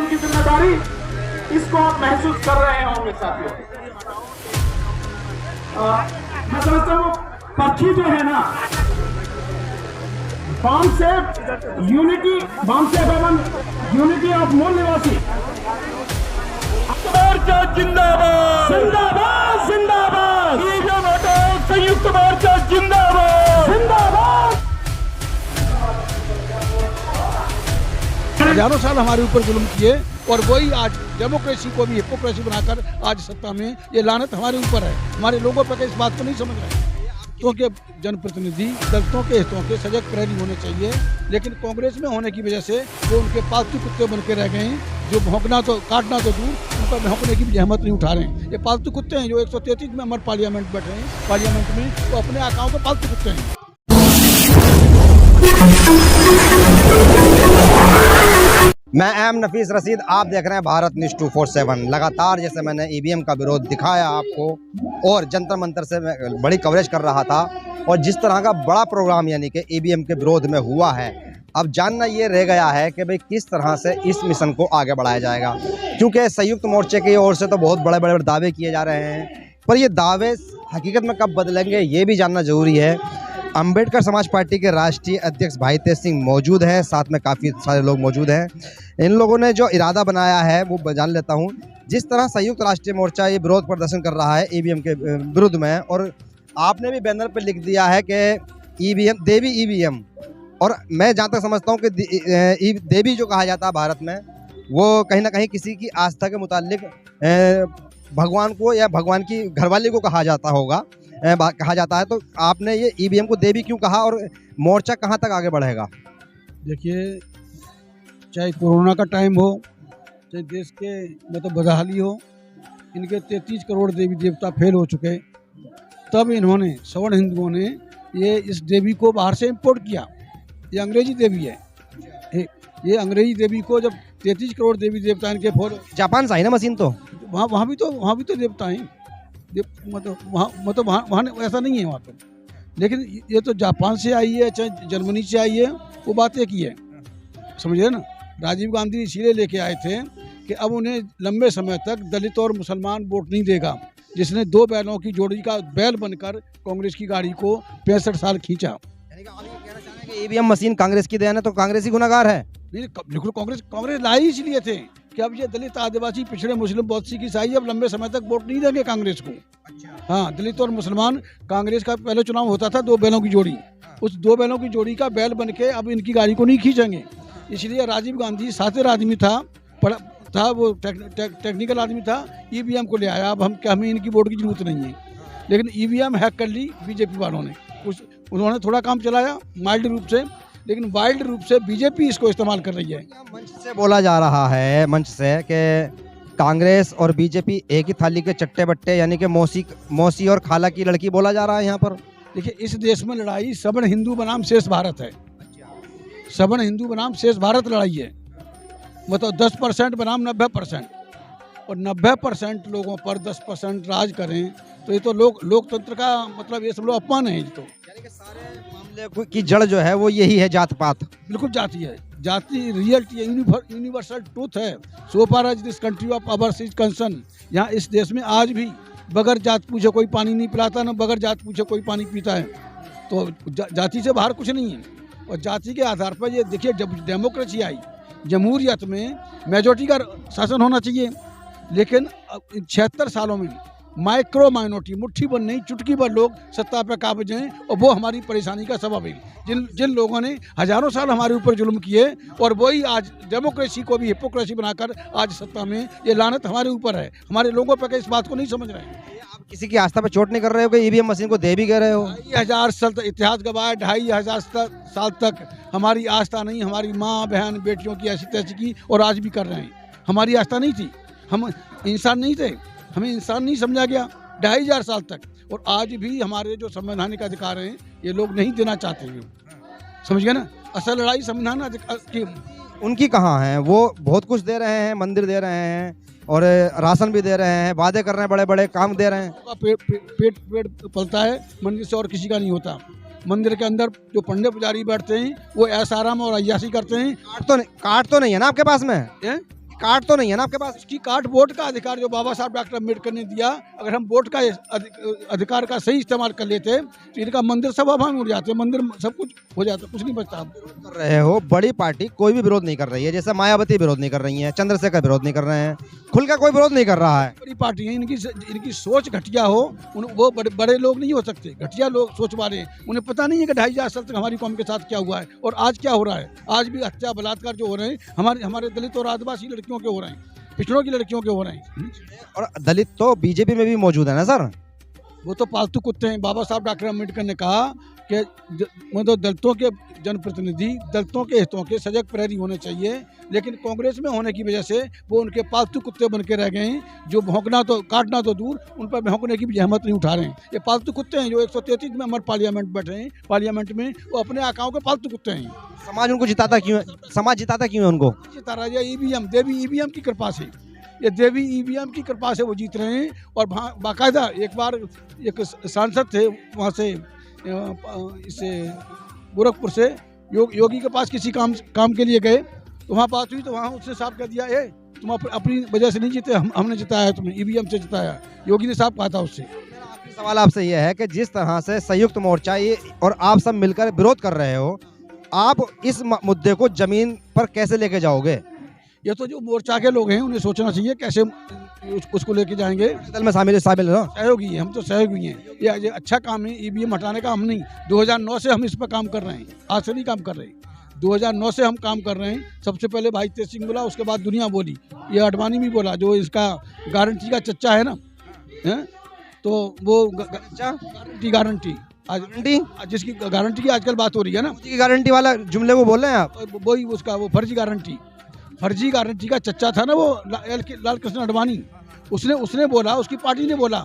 EVM की जिम्मेदारी, इसको आप महसूस कर रहे होंगे साथियों। मैं समझता हूँ पक्षी जो है ना, बॉम्ब से यूनिटी, बॉम्ब से भवन, यूनिटी ऑफ मूल निवासी मोर्चा जिंदाबाद, जिंदाबाद जिंदाबाद, ईवीएम हटाओ संयुक्त मोर्चा जिंदाबाद, जिंदाबाद। हजारों साल हमारे ऊपर जुल्म किए और वही आज डेमोक्रेसी को भी हिपोक्रेसी बनाकर आज सत्ता में, ये लानत हमारे ऊपर है। हमारे लोगों पर इस बात को नहीं समझ रहे, क्योंकि जनप्रतिनिधि दलितों के हितों के सजग प्रहरी होने चाहिए, लेकिन कांग्रेस में होने की वजह से वो उनके पालतू कुत्ते बन के रह गए हैं, जो भौंकना तो काटना तो दूर, उनका भौंकने की भी जहमत नहीं उठा रहे हैं। ये पालतू कुत्ते हैं जो 133 मेंबर पार्लियामेंट बैठे हैं, पार्लियामेंट में, तो अपने आकाओं के पालतू कुत्ते हैं। मैं एम नफीस रशीद, आप देख रहे हैं भारत न्यूज़ 247। लगातार जैसे मैंने ईवीएम का विरोध दिखाया आपको और जंतर मंतर से मैं बड़ी कवरेज कर रहा था, और जिस तरह का बड़ा प्रोग्राम यानी कि ईवीएम के विरोध में हुआ है, अब जानना ये रह गया है कि भाई किस तरह से इस मिशन को आगे बढ़ाया जाएगा। क्योंकि संयुक्त मोर्चे की ओर से तो बहुत बड़े बड़े दावे किए जा रहे हैं, पर ये दावे हकीकत में कब बदलेंगे ये भी जानना जरूरी है। अंबेडकर समाज पार्टी के राष्ट्रीय अध्यक्ष भाई तेज सिंह मौजूद हैं, साथ में काफ़ी सारे लोग मौजूद हैं। इन लोगों ने जो इरादा बनाया है वो जान लेता हूं। जिस तरह संयुक्त राष्ट्रीय मोर्चा ये विरोध प्रदर्शन कर रहा है ईवीएम के विरुद्ध में, और आपने भी बैनर पर लिख दिया है कि ईवीएम देवी ईवीएम, और मैं जहाँ तक समझता हूँ कि देवी जो कहा जाता है भारत में, वो कहीं ना कहीं किसी की आस्था के मुतालिक भगवान को या भगवान की घरवाली को कहा जाता होगा, कहा जाता है। तो आपने ये ईवीएम को देवी क्यों कहा, और मोर्चा कहाँ तक आगे बढ़ेगा? देखिए, चाहे कोरोना का टाइम हो, चाहे देश के मतलब बदहाली हो, इनके 33 करोड़ देवी देवता फेल हो चुके, तब इन्होंने सवर्ण हिंदुओं ने ये इस देवी को बाहर से इंपोर्ट किया। ये अंग्रेजी देवी है। ये अंग्रेजी देवी को जब 33 करोड़ देवी देवता इनके फोर, जापान से आई ना मशीन, तो वहाँ भी तो देवता हैं, मतलब वहाँ ऐसा नहीं है वहाँ पे। लेकिन ये तो जापान से आई है, चाहे जर्मनी से आई है, वो बात एक ही है, समझिए ना। राजीव गांधी इसीलिए लेके आए थे कि अब उन्हें लंबे समय तक दलित और मुसलमान वोट नहीं देगा, जिसने 2 बैलों की जोड़ी का बैल बनकर कांग्रेस की गाड़ी को 65 साल खींचा। यानी कि आप ये कहना चाह रहे हैं कि ईवीएम मशीन कांग्रेस की देन है, तो कांग्रेस ही गुनाहगार है? नहीं, बिल्कुल कांग्रेस लाई इसलिए थे कि अब ये दलित, आदिवासी, पिछड़े, मुस्लिम, बौद्ध, सिख, ईसाई अब लंबे समय तक वोट नहीं देंगे कांग्रेस को। हाँ, दलित और मुसलमान, कांग्रेस का पहले चुनाव होता था 2 बैलों की जोड़ी, उस 2 बैलों की जोड़ी का बैल बन के अब इनकी गाड़ी को नहीं खींचेंगे। इसलिए राजीव गांधी सातिर आदमी था, वो टेक्निकल आदमी था, ईवीएम को ले आया। अब हमें इनकी वोट की जरूरत नहीं है, लेकिन ईवीएम हैक कर ली बीजेपी वालों ने। उन्होंने थोड़ा काम चलाया माइल्ड रूप से, लेकिन वाइल्ड रूप से बीजेपी इसको इस्तेमाल कर रही है। मंच से बोला जा रहा है, मंच से, कि कांग्रेस और बीजेपी एक ही थाली के चट्टे बट्टे, यानी कि मौसी और खाला की लड़की बोला जा रहा है यहाँ पर। देखिए, इस देश में लड़ाई सवर्ण हिंदू बनाम शेष भारत है। सवर्ण हिंदू बनाम शेष भारत लड़ाई है, मतलब 10% बनाम 90%, और 90% लोगों पर 10% राज करें, तो ये तो लोकतंत्र का मतलब ये सब लोग अपमान है। तो यानी कि सारे मामले की जड़ जो है वो यही है, जात पात। बिल्कुल जाति है, जाति रियलिटी यूनिवर्सल ट्रूथ है। So far as this country of ours is concern, यहाँ इस देश में आज भी बगैर जात पूछे कोई पानी नहीं पिलाता, ना बगैर जात पूछे कोई पानी पीता है। तो जाति से बाहर कुछ नहीं है। और जाति के आधार पर ये देखिए, जब डेमोक्रेसी आई, जमहूरियत में मेजॉरिटी का शासन होना चाहिए, लेकिन 76 सालों में माइक्रो माइनॉरिटी, मुट्ठी भर नहीं, चुटकी भर लोग सत्ता पर काबिज हैं, और वो हमारी परेशानी का सबब है। जिन लोगों ने हजारों साल हमारे ऊपर जुल्म किए, और वही आज डेमोक्रेसी को भी हिपोक्रेसी बनाकर आज सत्ता में, ये लानत हमारे ऊपर है। हमारे लोगों पर इस बात को नहीं समझ रहे हैं। आप किसी की आस्था पर चोट नहीं कर रहे हो कि ईवीएम मशीन को देवी कह रहे हो? 2500 साल तक इतिहास गवाह है, 2500 साल तक हमारी आस्था नहीं, हमारी माँ बहन बेटियों की ऐसी तैसी की, और आज भी कर रहे हैं। हमारी आस्था नहीं थी, हम इंसान नहीं थे, हमें इंसान नहीं समझा गया 2500 साल तक, और आज भी हमारे जो संवैधानिक अधिकार हैं ये लोग नहीं देना चाहते हैं। समझ गए ना, असल लड़ाई संविधान की। उनकी कहाँ है? वो बहुत कुछ दे रहे हैं, मंदिर दे रहे हैं, और राशन भी दे रहे हैं, वादे कर रहे हैं, बड़े बड़े काम दे रहे हैं। पेट पलता है मंदिर से, और किसी का नहीं होता। मंदिर के अंदर जो पंडित पुजारी बैठते हैं वो ऐसा आराम और अय्यासी करते हैं। कार्ड तो नहीं है ना आपके पास में? कार्ड तो नहीं है ना आपके पास? उसकी कार्ड वोट का अधिकार जो बाबा साहब डॉक्टर अम्बेडकर ने दिया, अगर हम वोट का अधिकार का सही इस्तेमाल कर लेते तो इनका मंदिर सब अब हम उड़ जाते, मंदिर सब कुछ हो जाता, कुछ नहीं बचता। कर रहे हो, बड़ी पार्टी कोई भी विरोध नहीं कर रही है, जैसे मायावती विरोध नहीं कर रही है, चंद्रशेखर विरोध नहीं कर रहे हैं, खुल का कोई विरोध नहीं कर रहा है। बड़ी पार्टी है, इनकी सोच घटिया हो, वो बड़े लोग नहीं हो सकते, घटिया लोग सोच वाले, उन्हें पता नहीं है कि 2500 साल तक हमारी कौम के साथ क्या हुआ है और आज क्या हो रहा है। आज भी हत्या बलात्कार जो हो रहे हैं हमारे दलित और आदिवासी लड़कियों के हो रहे हैं, पिछड़ों की लड़कियों के हो रहे हैं। और दलित तो बीजेपी में भी मौजूद है ना सर? वो तो पालतू कुत्ते हैं। बाबा साहब डॉक्टर अम्बेडकर ने कहा कि मतलब दलितों के जनप्रतिनिधि दलितों के हितों के सजग प्रहरी होने चाहिए, लेकिन कांग्रेस में होने की वजह से वो उनके पालतू कुत्ते बन के रह गए हैं, जो भौंकना तो काटना तो दूर, उन पर भौंकने की भी जहमत नहीं उठा रहे हैं। ये पालतू कुत्ते हैं जो 133 में हमारे पार्लियामेंट बैठे हैं, पार्लियामेंट में वो अपने आकाओं के पालतू कुत्ते हैं। समाज उनको जिताता क्यों है? समाज जिताता क्यों है उनको? जिता राजा ईवीएम, देवी ईवीएम की कृपा से, ये देवी ईवीएम की कृपा से वो जीत रहे हैं। और बाकायदा एक बार एक सांसद थे वहाँ से इससे गोरखपुर से योगी के पास किसी काम के लिए गए, तो वहाँ बात हुई तो वहाँ उसने साफ कह दिया, तुम अपनी वजह से नहीं जीते, हमने जिताया, तुम्हें ईवीएम से जिताया। योगी ने साफ कहा था उससे। आखिरी सवाल आपसे यह है कि जिस तरह से संयुक्त मोर्चा ये और आप सब मिलकर विरोध कर रहे हो, आप इस मुद्दे को जमीन पर कैसे लेके जाओगे? ये तो जो मोर्चा के लोग हैं उन्हें सोचना चाहिए कैसे उसको लेके जाएंगे। दल में शामिल हो? सहयोगी हैं, हम तो सहयोगी हैं। ये अच्छा काम है ईवीएम हटाने का। हम नहीं, 2009 से हम इस पर काम कर रहे हैं, आज से नहीं काम कर रहे, 2009 से हम काम कर रहे हैं। सबसे पहले भाई तेज सिंह बोला, उसके बाद दुनिया बोली, ये अडवाणी भी बोला, जो इसका गारंटी का चच्चा है ना, है? तो वो गारंटी जिसकी गारंटी की आजकल बात हो रही है ना, गारंटी वाला जुमले को बोल रहे हैं आप? वही उसका वो फर्जी गारंटी का चच्चा था ना वो लाल कृष्ण अडवाणी, उसने बोला, उसकी पार्टी ने बोला।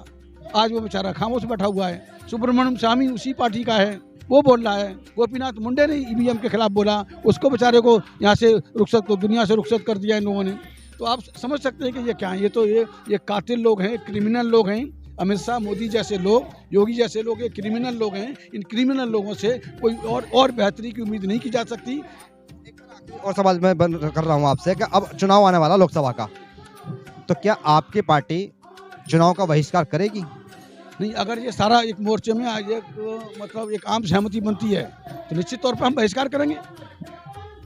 आज वो बेचारा खामोश बैठा हुआ है। सुब्रमण्यम स्वामी उसी पार्टी का है, वो बोल रहा है। गोपीनाथ मुंडे ने ईवीएम के खिलाफ बोला, उसको बेचारे को यहाँ से रुखसत, तो दुनिया से रुखसत कर दिया इन लोगों ने। तो आप समझ सकते हैं कि ये क्या है। ये तो ये कातिल लोग हैं, क्रिमिनल लोग हैं। अमित शाह, मोदी जैसे लोग, योगी जैसे लोग, ये क्रिमिनल लोग हैं। इन क्रिमिनल लोगों से कोई और बेहतरी की उम्मीद नहीं की जा सकती। और सवाल मैं बंद कर रहा हूँ आपसे कि अब चुनाव आने वाला लोकसभा का, तो क्या आपकी पार्टी चुनाव का बहिष्कार करेगी? नहीं, अगर ये सारा एक मोर्चे में आज मतलब एक आम सहमति बनती है तो निश्चित तौर पर हम बहिष्कार करेंगे।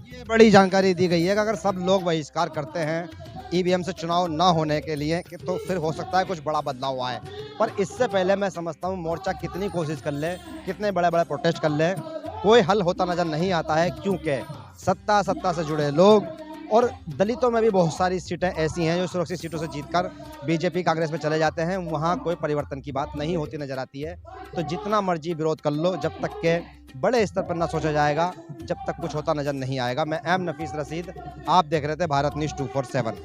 ये बड़ी जानकारी दी गई है कि अगर सब लोग बहिष्कार करते हैं ईवीएम से चुनाव ना होने के लिए कि तो फिर हो सकता है कुछ बड़ा बदलाव आए। पर इससे पहले मैं समझता हूँ मोर्चा कितनी कोशिश कर ले, कितने बड़े बड़े प्रोटेस्ट कर ले, कोई हल होता नजर नहीं आता है, क्योंकि सत्ता से जुड़े लोग और दलितों में भी बहुत सारी सीटें ऐसी हैं जो सुरक्षित सीटों से जीतकर बीजेपी कांग्रेस में चले जाते हैं, वहाँ कोई परिवर्तन की बात नहीं होती नजर आती है। तो जितना मर्जी विरोध कर लो, जब तक के बड़े स्तर पर ना सोचा जाएगा, जब तक कुछ होता नजर नहीं आएगा। मैं एम नफीस रशीद, आप देख रहे थे भारत न्यूज़ 247।